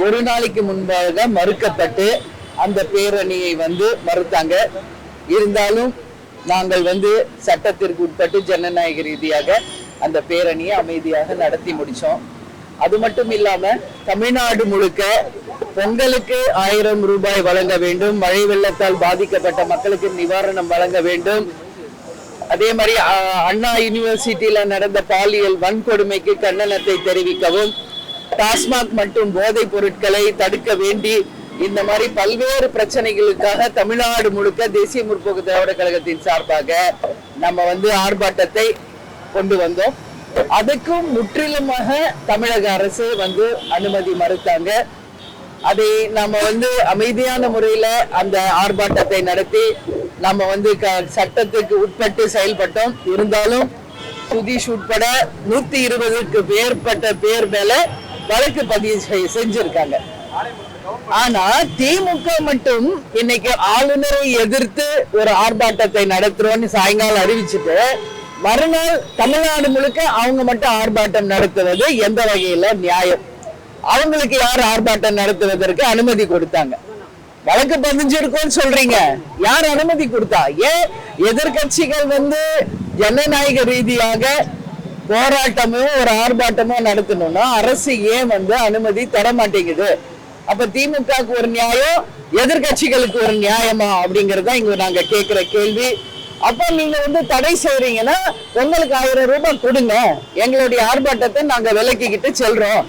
ஒரு நாளைக்கு முன்பாக மறுக்கப்பட்டு அந்த பேரணியை மறுத்தாங்க. இருந்தாலும் நாங்கள் சட்டத்திற்கு உட்பட்டு ஜனநாயக ரீதியாக அந்த பேரணியை அமைதியாக நடத்தி முடிச்சோம். அது மட்டும் இல்லாம தமிழ்நாடு முழுக்க பொங்கலுக்கு 1000 ரூபாய் வழங்க வேண்டும், மழை வெள்ளத்தால் பாதிக்கப்பட்ட மக்களுக்கு நிவாரணம் வழங்க வேண்டும். அதே மாதிரி அண்ணா யூனிவர்சிட்டியில நடந்த பாலியல் வன்கொடுமைக்கு கண்டனத்தை தெரிவிக்கவும், டாஸ்மாக் மற்றும் போதைப் பொருட்களை தடுக்க வேண்டி இந்த மாதிரி பல்வேறு பிரச்சனைகளுக்காக தமிழ்நாடு முழுக்க தேசிய முற்போக்கு திராவிட கழகத்தின் சார்பாக நம்ம ஆர்ப்பாட்டத்தை கொண்டு வந்தோம். அதுக்கும் முற்றிலுமாக தமிழக அரசு அனுமதி மறுத்தாங்க. அதை நம்ம அமைதியான முறையில அந்த ஆர்ப்பாட்டத்தை நடத்தி நம்ம சட்டத்துக்கு உட்பட்டு செயல்பட்டோம். இருந்தாலும் சுதீஷ் உட்பட 120க்கு மேற்பட்ட பேர் மேல வழக்கு பதிவு செஞ்சிருக்காங்க. ஆனா திமுக மட்டும் இன்னைக்கு ஆளுநரை எதிர்த்து ஒரு ஆர்ப்பாட்டத்தை நடத்துறோம்னு சாயங்காலம் அறிவிச்சுட்டு மறுநாள் தமிழ்நாடு முழுக்க அவங்க மட்டும் ஆர்ப்பாட்டம் நடத்துவது எந்த வகையில நியாயம்? அவங்களுக்கு யார் ஆர்ப்பாட்டம் நடத்துவதற்கு அனுமதி கொடுத்தாங்க? வழக்கு பதிஞ்சிருக்கோன்னு சொல்றீங்க, யார் அனுமதி கொடுத்தா? ஏன் எதிர்கட்சிகள் ஜனநாயக ரீதியாக போராட்டமோ ஒரு ஆர்ப்பாட்டமோ நடத்தணும்னா அரசு ஏன் அனுமதி தர மாட்டேங்குது? அப்ப திமுகவுக்கு ஒரு நியாயம், எதிர்கட்சிகளுக்கு ஒரு நியாயமா அப்படிங்கறத இங்க நாங்க கேட்கிற கேள்வி. அப்ப நீங்க தடை செய்றீங்கன்னா உங்களுக்கு 1000 ரூபாய் கொடுங்க, எங்களுடைய ஆர்ப்பாட்டத்தை நாங்க விலக்கிக்கிட்டு செல்றோம்.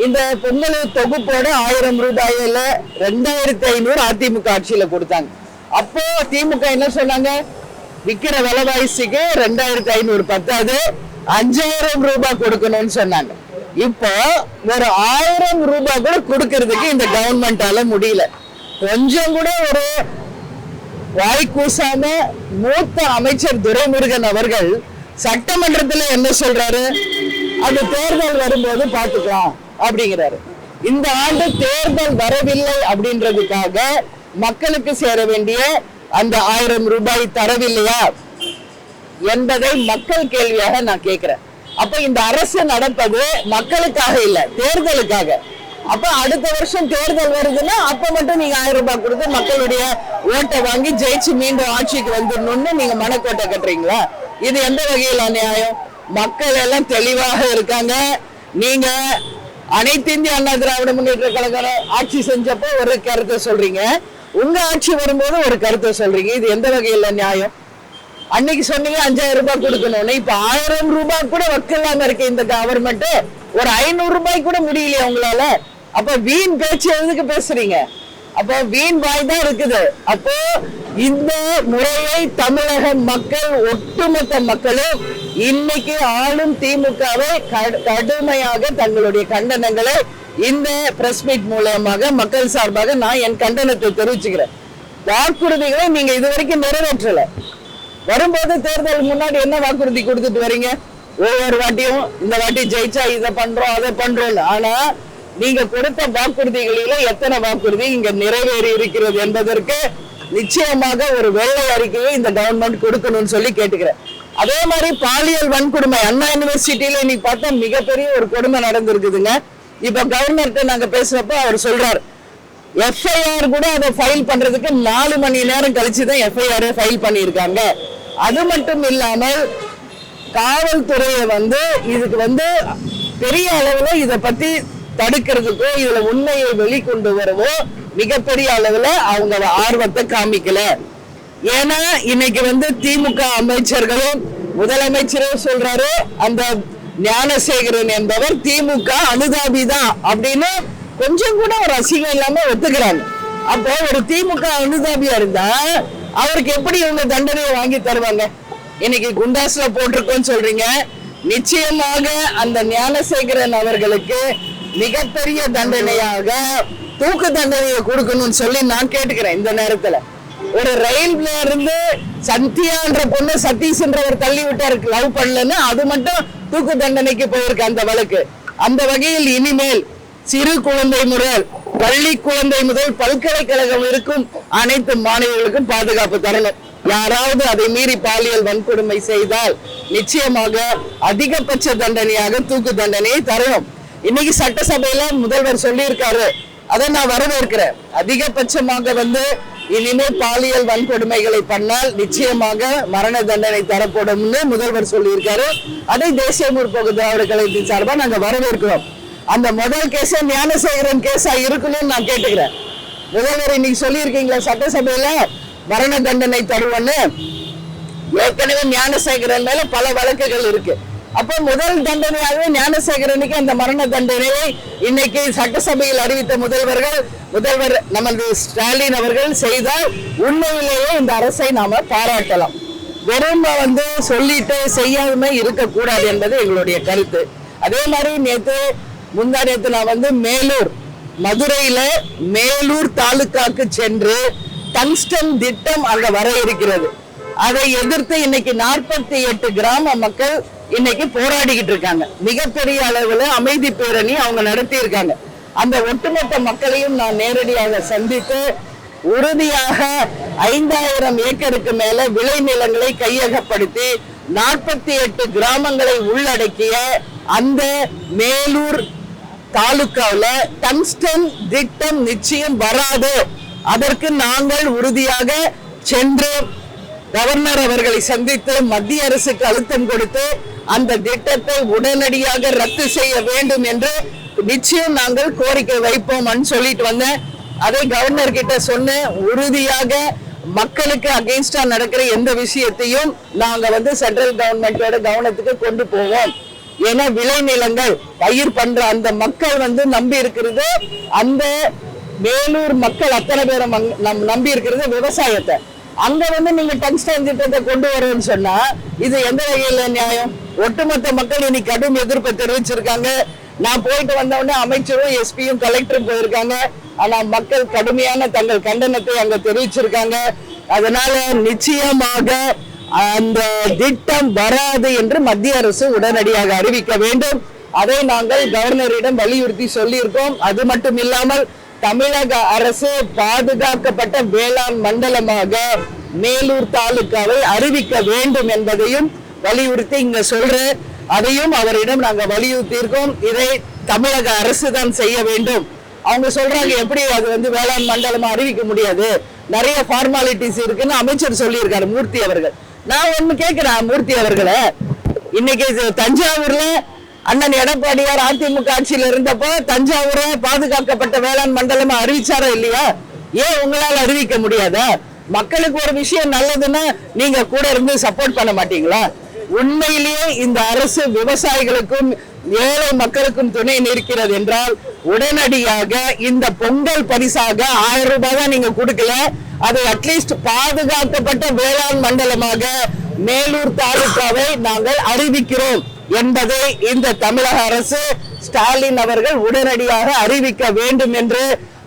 இந்த பொங்கல் தொகுப்போட 1000 ரூபாயில 2500 அதிமுக ஆட்சியில கொடுத்தாங்க. அப்போ திமுக என்ன சொன்னாங்க? விக்கிற விலைவாசிக்கு 2500 பத்தாது, 5000 ரூபாய் கொடுக்கணும்னு சொன்னாங்க. இப்போ ஒரு 1000 ரூபாய் கூட கொடுக்கறதுக்கு இந்த கவர்மெண்டால முடியல. கொஞ்சம் கூட ஒரு வாய் கூசாம மூத்த அமைச்சர் துரைமுருகன் அவர்கள் சட்டமன்றத்துல என்ன சொல்றாரு? அது தேர்தல் வரும்போது பாத்துக்கலாம் அப்படிங்கிறாரு. இந்த ஆண்டு தேர்தல் வரவில்லை அப்படின்றதுக்காக மக்களுக்கு சேர வேண்டிய அந்த 1000 ரூபாய் தரவில்லையா என்பதை மக்கள் கேள்வியாக நான் கேட்கிறேன். அப்ப இந்த அரசு நடப்பது மக்களுக்காக இல்ல, தேர்தலுக்காக. அப்ப அடுத்த வருஷம் தேர்தல் வருதுன்னா அப்ப மட்டும் நீங்க 1000 ரூபாய் கொடுத்து மக்களுடைய ஓட்டை வாங்கி ஜெயிச்சு மீண்டும் ஆட்சிக்கு வந்துடணும்னு நீங்க மனக்கோட்டை கட்டுறீங்களா? இது எந்த வகையில நியாயம்? மக்கள் எல்லாம் தெளிவாக இருக்காங்க. நீங்க அனைத்து இந்திய அண்ணா திராவிட முன்னேற்ற கழகம் ஆட்சி செஞ்சப்போ ஒரு கருத்தை சொல்றீங்க, உங்க ஆட்சி வரும்போது ஒரு கருத்தை சொல்றீங்க. இது எந்த வகையில நியாயம்? அன்னைக்கு சொன்னீங்க 5000 ரூபாய் கொடுக்கணும்னு, இப்ப 1000 ரூபாய் கூட வைக்கலாம இருக்கு இந்த கவர்மெண்ட். ஒரு 500 ரூபாய் கூட முடியலையா உங்களால? அப்ப வீண் பேச்சு எதுக்கு பேசுறீங்க? அப்போ வீண் வாய் தான் இருக்குது. அப்போ இந்த முறையை தமிழக மக்கள், ஒட்டுமொத்த மக்களும் இன்னைக்கு ஆளும் திமுகவை கடுமையாக தங்களுடைய கண்டனங்களை இந்த பிரஸ் மீட் மூலமாக மக்கள் சார்பாக நான் என் கண்டனத்தை தெரிவிச்சுக்கிறேன். வாக்குறுதிகளை நீங்க இதுவரைக்கும் நிறைவேற்றல. வரும்போது தேர்தல் முன்னாடி என்ன வாக்குறுதி கொடுத்துட்டு வரீங்க? ஒவ்வொரு வாட்டியும் இந்த வாட்டி ஜெயிச்சா இதை பண்றோம் அதை பண்றோம். ஆனா நீங்க கொடுத்த வாக்குறுதிகளில எத்தனை வாக்குறுதி இங்க நிறைவேறி இருக்கிறது என்பதற்கு நிச்சயமாக ஒரு வெள்ளை அறிக்கையை இந்த கவர்மெண்ட் கொடுக்கணும்னு சொல்லி கேட்டுக்கிறேன். அதே மாதிரி பாலியல் வன்கொடுமை அண்ணா யூனிவர்சிட்டியில இன்னைக்கு பார்த்தா மிகப்பெரிய ஒரு கொடுமை நடந்திருக்குதுங்க. இப்ப கவர்னர்கிட்ட நாங்க பேசுறப்ப அவர் சொல்றாரு, எஃப்ஐஆர் கூட அதை ஃபைல் பண்றதுக்கு 4 மணி நேரம் கழிச்சுதான் எஃப்ஐஆர் ஃபைல் பண்ணியிருக்காங்க. அது மட்டும் இல்லாமல் காவல்துறையை இதுக்கு பெரிய அளவுல இதை பத்தி தடுக்கிறதுக்கோ இதுல உண்மையை வெளிக்கொண்டு வரவோ மிகப்பெரிய அளவுல அவங்க ஆர்வத்தை காமிக்கல. ஏன்னா இன்னைக்கு திமுக அமைச்சர்களும் முதலமைச்சரும் சொல்றாரு, அந்த ஞானசேகரன் என்பவர் திமுக அனுதாபி தான் அப்படின்னு கொஞ்சம் கூட ஒரு அசிங்கம் இல்லாம ஒத்துக்கிறாங்க. அப்போ ஒரு திமுக அனுதாபியா இருந்தா அவருக்கு எப்படி இவங்க தண்டனையை வாங்கி தருவாங்க? இன்னைக்கு குண்டாஸ்ல போட்டிருக்கோன்னு சொல்றீங்க. நிச்சயமாக அந்த ஞானசேகரன் அவர்களுக்கு மிகப்பெரிய தண்டனையாக தூக்கு தண்டனையை கொடுக்கணும்னு சொல்லி நான் கேட்டுக்கிறேன். இந்த நேரத்துல ஒரு ரயில்ல இருந்து சத்யான்ற பொண்ணு சதீஷ்ன்றவர் தள்ளி விட்டாரு, லவ் பண்ணலன்னு, அது மட்டும் தூக்கு தண்டனைக்கு போயிருக்கு அந்த வழக்கு. அந்த வகையில் இனிமேல் சிறு குழந்தை முதல் பள்ளி குழந்தை முதல் பல்கலைக்கழகம் இருக்கும் அனைத்து மாணவர்களுக்கும் பாதுகாப்பு தரணும். யாராவது அதை மீறி பாலியல் வன்கொடுமை செய்தால் நிச்சயமாக அதிகபட்ச தண்டனையாக தூக்கு தண்டனையை தரணும். இன்னைக்கு சட்டசபையில முதல்வர் சொல்லி இருக்காரு, அதை நான் வரவேற்கிறேன். அதிகபட்சமாக இனிமே பாலியல் வன்கொடுமைகளை பண்ணால் நிச்சயமாக மரண தண்டனை தரப்படும்னு முதல்வர் சொல்லியிருக்காரு. அதை தேசிய முற்போக்கு திராவிட கழகத்தின் சார்பா நாங்க வரவேற்கிறோம். அந்த முதல் கேஸ ஞானசேகரன் கேஸா இருக்கணும்னு நான் கேட்டுக்கிறேன். முதல்வர் இன்னைக்கு சொல்லியிருக்கீங்களா சட்டசபையில மரண தண்டனை தருவன்னு? ஏற்கனவே ஞானசேகரன் மேல பல வழக்குகள் இருக்கு. அப்ப முதல் தண்டனையாகவே ஞானசேகரனுக்கு அந்த மரண தண்டனையை இன்னைக்கு சட்டசபையில் அறிவித்த முதல்வர் நமது ஸ்டாலின் அவர்கள் செய்தால் உண்மையிலேயே இந்த அரசை நாம பாராட்டலாம். வெறும் சொல்லிட்டு செய்யாம இருக்கக்கூடாது என்பது எங்களுடைய கருத்து. அதே மாதிரி முந்தா நேத்து நான் மேலூர், மதுரையில மேலூர் தாலுகாக்கு சென்று டங்ஸ்டன் திட்டம் அங்க வர இருக்கிறது. அதை எதிர்த்து இன்னைக்கு 48 கிராம மக்கள் இன்னைக்கு போராடிக்கிட்டு இருக்காங்க. மிகப்பெரிய அளவுல அமைதி பேரணி அவங்க நடத்தி இருக்காங்க. அந்த ஒட்டுமொத்த மக்களையும் நான் நேரடியாக சந்தித்து உறுதியாக 5000 ஏக்கருக்கு மேல விளைநிலங்களை கையகப்படுத்தி 48 கிராமங்களை உள்ளடக்கிய அந்த மேலூர் தாலுகாவுல டங்ஸ்டன் திட்டம் நிச்சயம் வராது, அதற்கு நாங்கள் உறுதியாக சென்று கவர்னர் அவர்களை சந்தித்து மத்திய அரசுக்கு அழுத்தம் கொடுத்து அந்த திட்டத்தை உடனடியாக ரத்து செய்ய வேண்டும் என்று நிச்சயம் நாங்கள் கோரிக்கை வைப்போம் சொல்லிட்டு வந்தேன். அதை கவர்னர் கிட்ட சொன்ன உறுதியாக மக்களுக்கு அகைன்ஸ்டா நடக்கிற எந்த விஷயத்தையும் நாங்க சென்ட்ரல் கவர்மெண்டோட கவனத்துக்கு கொண்டு போவோம். ஏன்னா விளைநிலங்கள் பயிர் பண்ற அந்த மக்கள் நம்பி இருக்கிறது, அந்த மேலூர் மக்கள் அத்தனை பேரும் நம்பி இருக்கிறது விவசாயத்தை. அங்க நீங்க டங்ஸ்டன் திட்டத்தை கொண்டு வரணும்னு சொன்னா இது எந்த வகையில நியாயம்? ஒட்டுமொத்த மக்கள் இன்னைக்கு கடும் எதிர்ப்பை தெரிவிச்சிருக்காங்க. நான் போயிட்டு வந்த உடனே அமைச்சரும் எஸ்பியும் கலெக்டரும் போயிருக்காங்க. ஆனா மக்கள் கடுமையான தங்கள் கண்டனத்தை அங்க தெரிவிச்சிருக்காங்க. அதனால நிச்சயமாக அந்த திட்டம் வராது என்று மத்திய அரசு உடனடியாக அறிவிக்க வேண்டும். அதை நாங்கள் கவர்னரிடம் வலியுறுத்தி சொல்லியிருக்கோம். அது மட்டும் இல்லாமல் தமிழக அரசு பாதுகாக்கப்பட்ட வேளாண் மண்டலமாக மேலூர் தாலுகாவை அறிவிக்க வேண்டும் என்பதையும் வலியுறுத்தி இங்க சொல்றேன். அதையும் அவரிடம் நாங்க வலியுறுத்தி இருக்கோம். இதை தமிழக அரசு தான் செய்ய வேண்டும். அவங்க சொல்றாங்க எப்படி அது வேளாண் மண்டலமா அறிவிக்க முடியாது, நிறைய ஃபார்மாலிட்டிஸ் இருக்குன்னு அமைச்சர் சொல்லியிருக்காரு மூர்த்தி அவர்கள். நான் ஒண்ணு கேட்கிறேன் மூர்த்தி அவர்களை, இன்னைக்கு தஞ்சாவூர்ல அண்ணன் எடப்பாடியார் அதிமுக ஆட்சியில இருந்தப்போ தஞ்சாவூரை பாதுகாக்கப்பட்ட வேளாண் மண்டலமா அறிவிச்சாரா இல்லையா? ஏன் உங்களால அறிவிக்க முடியாதா? மக்களுக்கு ஒரு விஷயம் நல்லதுன்னா நீங்க கூட இருந்து சப்போர்ட் பண்ண மாட்டீங்களா? உண்மையிலேயே இந்த அரசு விவசாயிகளுக்கும் ஏழை மக்களுக்கும் துணை நிற்கிறது என்றால் உடனடியாக இந்த பொங்கல் பரிசாக 1000 ரூபாய் தான் நீங்க கொடுக்கல, அதை அட்லீஸ்ட் பாதுகாக்கப்பட்ட வேளாண் மண்டலமாக மேலூர் தாலுகாவை நாங்கள் அறிவிக்கிறோம் என்பதை இந்த தமிழக அரசு ஸ்டாலின் அவர்கள் உடனடியாக அறிவிக்க வேண்டும் என்று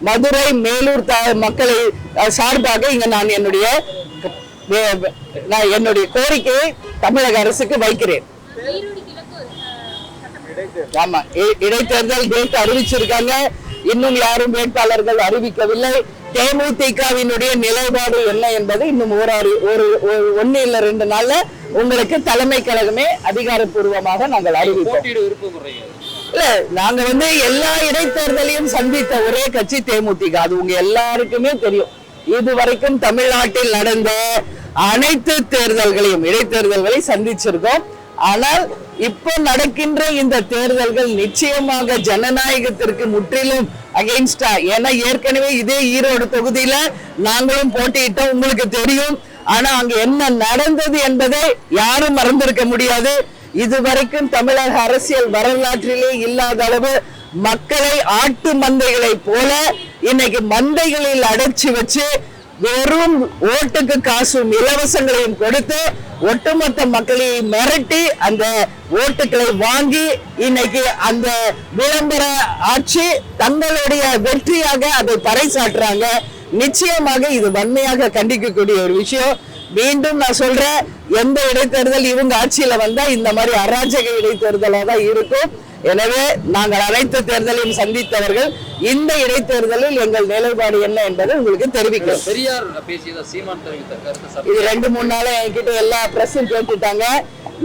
மதுரை மேலூர் மக்களை சார்பாக இங்க நான் என்னுடைய கோரிக்கையை தமிழக அரசுக்கு வைக்கிறேன். ஆமா, இடைத்தேர்தல் டேட் அறிவிச்சிருக்காங்க, இன்னும் யாரும் வேட்பாளர்கள் அறிவிக்கவில்லை. தேமுதிகவினுடைய நிலைப்பாடு என்ன என்பது இன்னும் 1 இல்ல 2 நாள்ல உங்களுக்கு தலைமை கழகமே அதிகாரப்பூர்வமாக நாங்கள் அறிவிப்போம். இல்ல, நாங்க எல்லா இடைத்தேர்தலையும் சந்தித்த ஒரே கட்சி தேமுதிக, அது உங்க எல்லாருக்குமே தெரியும். இதுவரைக்கும் தமிழ்நாட்டில் நடந்த அனைத்து தேர்தல்களையும் இடைத்தேர்தல்களை சந்திச்சிருக்கோம். ஆனால் இப்போ நடக்கின்ற இந்த தேர்தல்கள் நிச்சயமாக ஜனநாயகத்திற்கு முற்றிலும் அகைன்ஸ்டா. ஏன்னா ஏற்கனவே இதே ஈரோடு தொகுதியில நாங்களும் போட்டியிட்டோம், உங்களுக்கு தெரியும். ஆனா அங்க என்ன நடந்தது என்பதை யாரும் மறந்திருக்க முடியாது. இதுவரைக்கும் தமிழக அரசியல் வரலாற்றிலே இல்லாத அளவு மக்களை ஆட்டு மந்தைகளை போல இன்னைக்கு மந்தைகளில் அடைச்சி வச்சு வெறும் ஓட்டுக்கு காசும் இலவசங்களையும் கொடுத்து ஒட்டுமொத்த மக்களை மிரட்டி அந்த ஓட்டுகளை வாங்கி இன்னைக்கு அந்த விளம்பர ஆட்சி தங்களுடைய வெற்றியாக அதை பறைசாற்றுறாங்க. நிச்சயமாக இது வன்மையாக கண்டிக்கக்கூடிய ஒரு விஷயம். மீண்டும் நான் சொல்றேன், எந்த இடைத்தேர்தல் இவங்க ஆட்சியில வந்தா இந்த மாதிரி அராஜக இடைத்தேர்தலாக தான் இருக்கும். எனவே நாங்கள் அனைத்து தேர்தலையும் சந்தித்தவர்கள் இந்த இடைத்தேர்தலில் எங்கள் நிலைப்பாடு என்ன என்பதை உங்களுக்கு தெரிவிக்கிறோம். இது 2-3 நாளா என்கிட்ட எல்லா பிரஸும் கேட்டுட்டாங்க.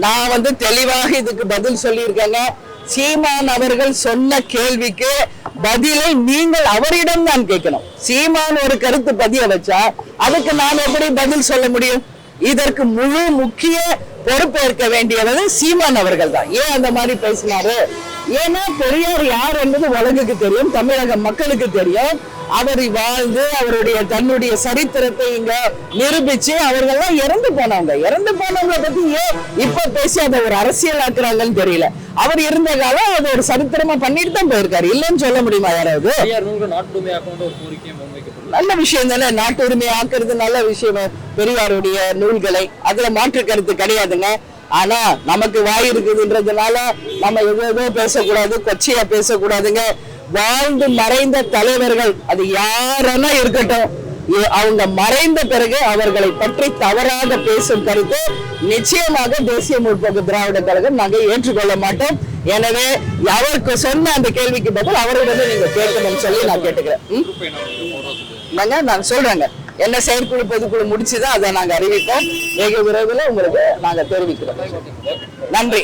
நான் தெளிவாக இதுக்கு பதில் சொல்லியிருக்கேங்க. சீமான் அவர்கள் சொன்ன கேள்விக்கு பதிலை நீங்கள் அவரிடம் தான் கேட்கணும். சீமான் ஒரு கருத்து பதிய வச்சா அதுக்கு நான் எப்படி பதில் சொல்ல முடியும்? இதற்கு முழு முக்கிய பொறுப்பேற்க வேண்டியவர் சீமான் அவர்கள் தான். ஏன் அந்த மாதிரி பேசினாரு? ஏன்னா பெரியார் யார் என்பது உலகுக்கு தெரியும், தமிழக மக்களுக்கு தெரியும். அவர் வாழ்ந்து அவருடைய தன்னுடைய சரித்திரத்தை இங்க நிரூபிச்சு அவர்கள்லாம் இறந்து போனவங்களை பத்தி ஏன் இப்ப பேசி அதை ஒரு அரசியல் ஆக்குறாங்கன்னு தெரியல. அவர் இருந்த காலம் அது ஒரு சரித்திரமா பண்ணிட்டு தான் போயிருக்காரு. இல்லைன்னு சொல்ல முடியுமா யாராவது? நல்ல விஷயம் தானே, நாட்டு உரிமை ஆக்குறது நல்ல விஷயம். பெரியாருடைய நூல்களை அதுல மாற்று கருத்து கிடையாதுங்க. ஆனா நமக்கு வாய் இருக்குதுன்றதுனால நம்ம எதோ பேசக்கூடாது, கொச்சையா பேசக்கூடாதுங்க. வாழ்ந்து மறைந்த தலைவர்கள் அது யாரென்னா இருக்கட்டும், அவங்க மறைந்த பிறகு அவர்களை பற்றி தவறாக பேசும் கருத்து நிச்சயமாக தேசிய முற்போக்கு திராவிட கழகம் நாங்கள் ஏற்றுக்கொள்ள மாட்டோம். எனவே அவருக்கு சொன்ன அந்த கேள்விக்கு பதில் அவரிடம் நீங்க கேட்கணும்னு சொல்லி நான் கேட்டுக்கிறேன். நான் சொல்றேங்க, என்ன செயற்குழு பொதுக்குழு முடிச்சுதான் அதை நாங்க அறிவிப்போம். வெகு விரைவில் உங்களுக்கு நாங்க தெரிவிக்கிறோம். நன்றி.